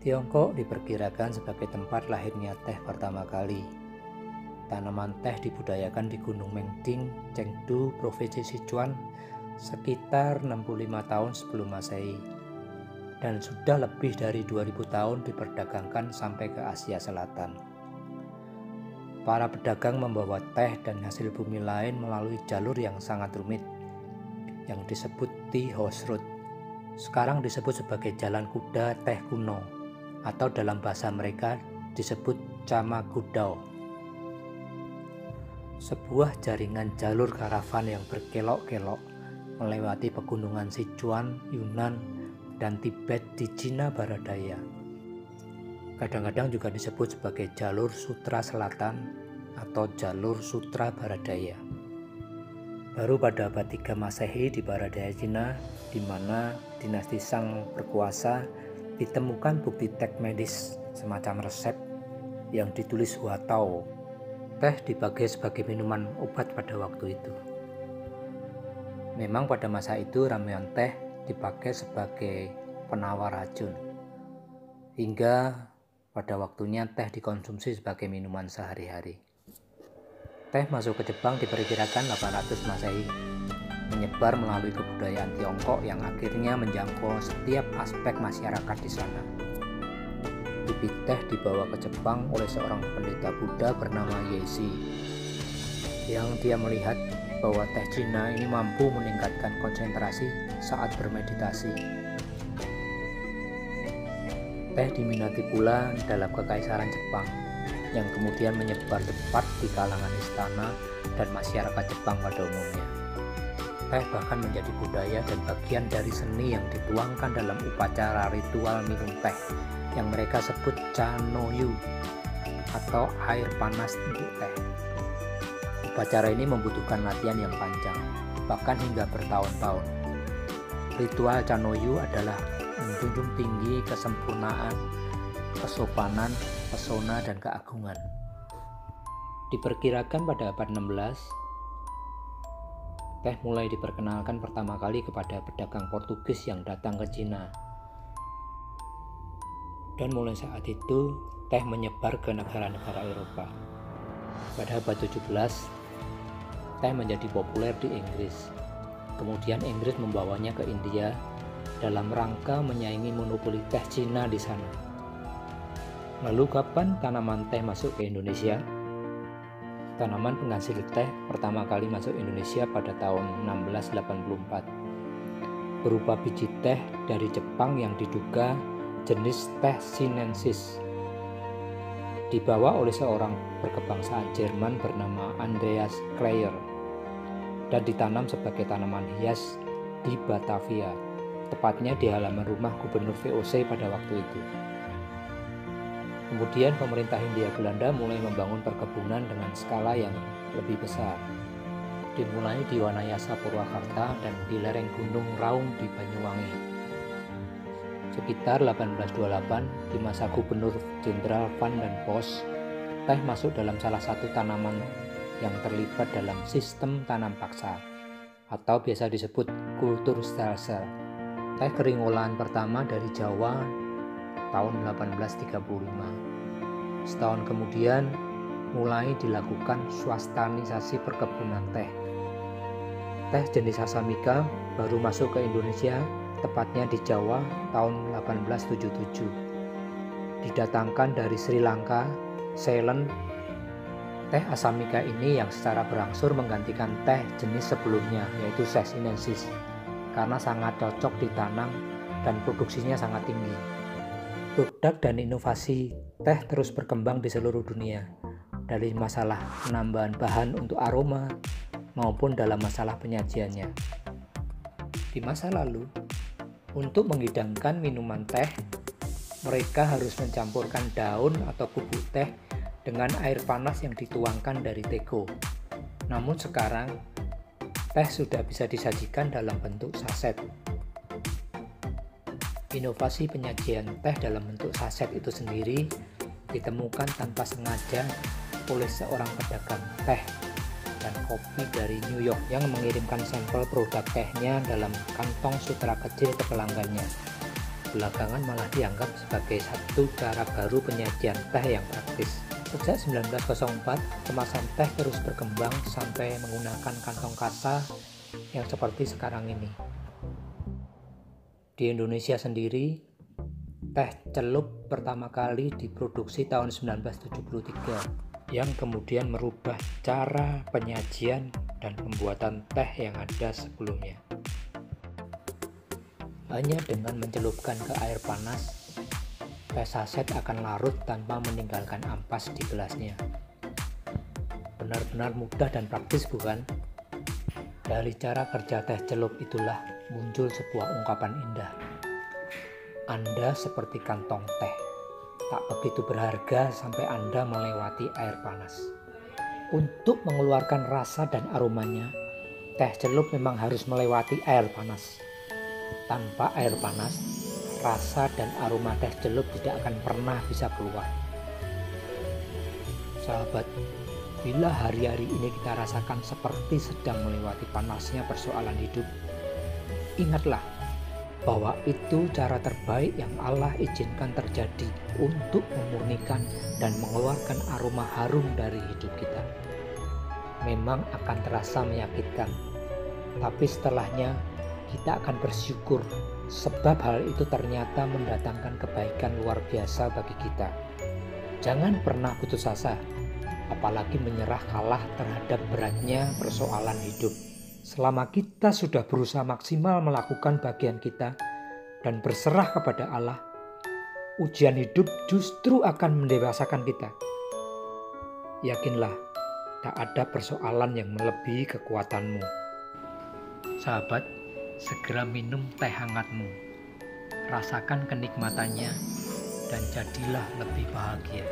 Tiongkok diperkirakan sebagai tempat lahirnya teh pertama kali. Tanaman teh dibudayakan di Gunung Mengding, Chengdu, Provinsi Sichuan sekitar 65 tahun sebelum Masehi, dan sudah lebih dari 2000 tahun diperdagangkan sampai ke Asia Selatan. Para pedagang membawa teh dan hasil bumi lain melalui jalur yang sangat rumit yang disebut Tea House Road. Sekarang disebut sebagai Jalan Kuda Teh Kuno, atau dalam bahasa mereka disebut Chamagudao. Sebuah jaringan jalur karavan yang berkelok-kelok melewati pegunungan Sichuan, Yunnan, dan Tibet di Cina Barat Daya. Kadang-kadang juga disebut sebagai Jalur Sutra Selatan atau Jalur Sutra Barat Daya. Baru pada abad 3 Masehi di Barat Daya Cina, di mana dinasti Shang berkuasa, ditemukan bukti teks medis semacam resep yang ditulis Hua Tao. Teh dipakai sebagai minuman obat pada waktu itu. Memang pada masa itu ramuan teh dipakai sebagai penawar racun, hingga pada waktunya teh dikonsumsi sebagai minuman sehari-hari. Teh masuk ke Jepang diperkirakan 800 Masehi, menyebar melalui kebudayaan Tiongkok yang akhirnya menjangkau setiap aspek masyarakat di sana. Bibit teh dibawa ke Jepang oleh seorang pendeta Buddha bernama Yexi, yang dia melihat bahwa teh Cina ini mampu meningkatkan konsentrasi saat bermeditasi. Teh diminati pula dalam kekaisaran Jepang, yang kemudian menyebar cepat di kalangan istana dan masyarakat Jepang pada umumnya. Teh bahkan menjadi budaya dan bagian dari seni yang dituangkan dalam upacara ritual minum teh yang mereka sebut Cha-no-yu atau air panas untuk teh. Upacara ini membutuhkan latihan yang panjang, bahkan hingga bertahun-tahun. Ritual Cha-no-yu adalah menjunjung tinggi kesempurnaan, kesopanan, pesona, dan keagungan. Diperkirakan pada abad 16, teh mulai diperkenalkan pertama kali kepada pedagang Portugis yang datang ke Cina. Dan mulai saat itu, teh menyebar ke negara-negara Eropa. Pada abad 17, teh menjadi populer di Inggris. Kemudian Inggris membawanya ke India dalam rangka menyaingi monopoli teh Cina di sana. Lalu kapan tanaman teh masuk ke Indonesia? Tanaman penghasil teh pertama kali masuk Indonesia pada tahun 1684 berupa biji teh dari Jepang yang diduga jenis teh sinensis, dibawa oleh seorang berkebangsaan Jerman bernama Andreas Kleyer dan ditanam sebagai tanaman hias di Batavia, tepatnya di halaman rumah Gubernur VOC pada waktu itu. Kemudian pemerintah Hindia Belanda mulai membangun perkebunan dengan skala yang lebih besar, dimulai di Wanayasa Purwakarta dan di lereng Gunung Raung di Banyuwangi. Sekitar 1828, di masa Gubernur Jenderal Van den Bosch, teh masuk dalam salah satu tanaman yang terlibat dalam sistem tanam paksa, atau biasa disebut kultur stelsel. Teh kering olahan pertama dari Jawa tahun 1835. Setahun kemudian mulai dilakukan swastanisasi perkebunan teh. Teh jenis Asanika baru masuk ke Indonesia, tepatnya di Jawa tahun 1877. Didatangkan dari Sri Lanka, Ceylon. Teh Asanika ini yang secara berangsur menggantikan teh jenis sebelumnya, yaitu teh sinensis, karena sangat cocok ditanam dan produksinya sangat tinggi. Produk dan inovasi teh terus berkembang di seluruh dunia, dari masalah penambahan bahan untuk aroma maupun dalam masalah penyajiannya. Di masa lalu, untuk menghidangkan minuman teh, mereka harus mencampurkan daun atau bubuk teh dengan air panas yang dituangkan dari teko. Namun sekarang, teh sudah bisa disajikan dalam bentuk saset. Inovasi penyajian teh dalam bentuk saset itu sendiri ditemukan tanpa sengaja oleh seorang pedagang teh dan kopi dari New York yang mengirimkan sampel produk tehnya dalam kantong sutra kecil ke pelanggannya. belakangan malah dianggap sebagai satu cara baru penyajian teh yang praktis. Sejak 1904, kemasan teh terus berkembang sampai menggunakan kantong kasa yang seperti sekarang ini. Di Indonesia sendiri, teh celup pertama kali diproduksi tahun 1973 yang kemudian merubah cara penyajian dan pembuatan teh yang ada sebelumnya. Hanya dengan mencelupkan ke air panas, teh saset akan larut tanpa meninggalkan ampas di gelasnya. Benar-benar mudah dan praktis, bukan? Dari cara kerja teh celup itulah muncul sebuah ungkapan indah. Anda seperti kantong teh, tak begitu berharga sampai Anda melewati air panas. Untuk mengeluarkan rasa dan aromanya, teh celup memang harus melewati air panas. Tanpa air panas, rasa dan aroma teh celup tidak akan pernah bisa keluar. Sahabat, bila hari-hari ini kita rasakan seperti sedang melewati panasnya persoalan hidup, ingatlah bahwa itu cara terbaik yang Allah izinkan terjadi untuk memurnikan dan mengeluarkan aroma harum dari hidup kita. Memang akan terasa menyakitkan, tapi setelahnya kita akan bersyukur sebab hal itu ternyata mendatangkan kebaikan luar biasa bagi kita. Jangan pernah putus asa, apalagi menyerah kalah terhadap beratnya persoalan hidup. Selama kita sudah berusaha maksimal melakukan bagian kita dan berserah kepada Allah, ujian hidup justru akan mendewasakan kita. Yakinlah, tak ada persoalan yang melebihi kekuatanmu. Sahabat, segera minum teh hangatmu, rasakan kenikmatannya, dan jadilah lebih bahagia.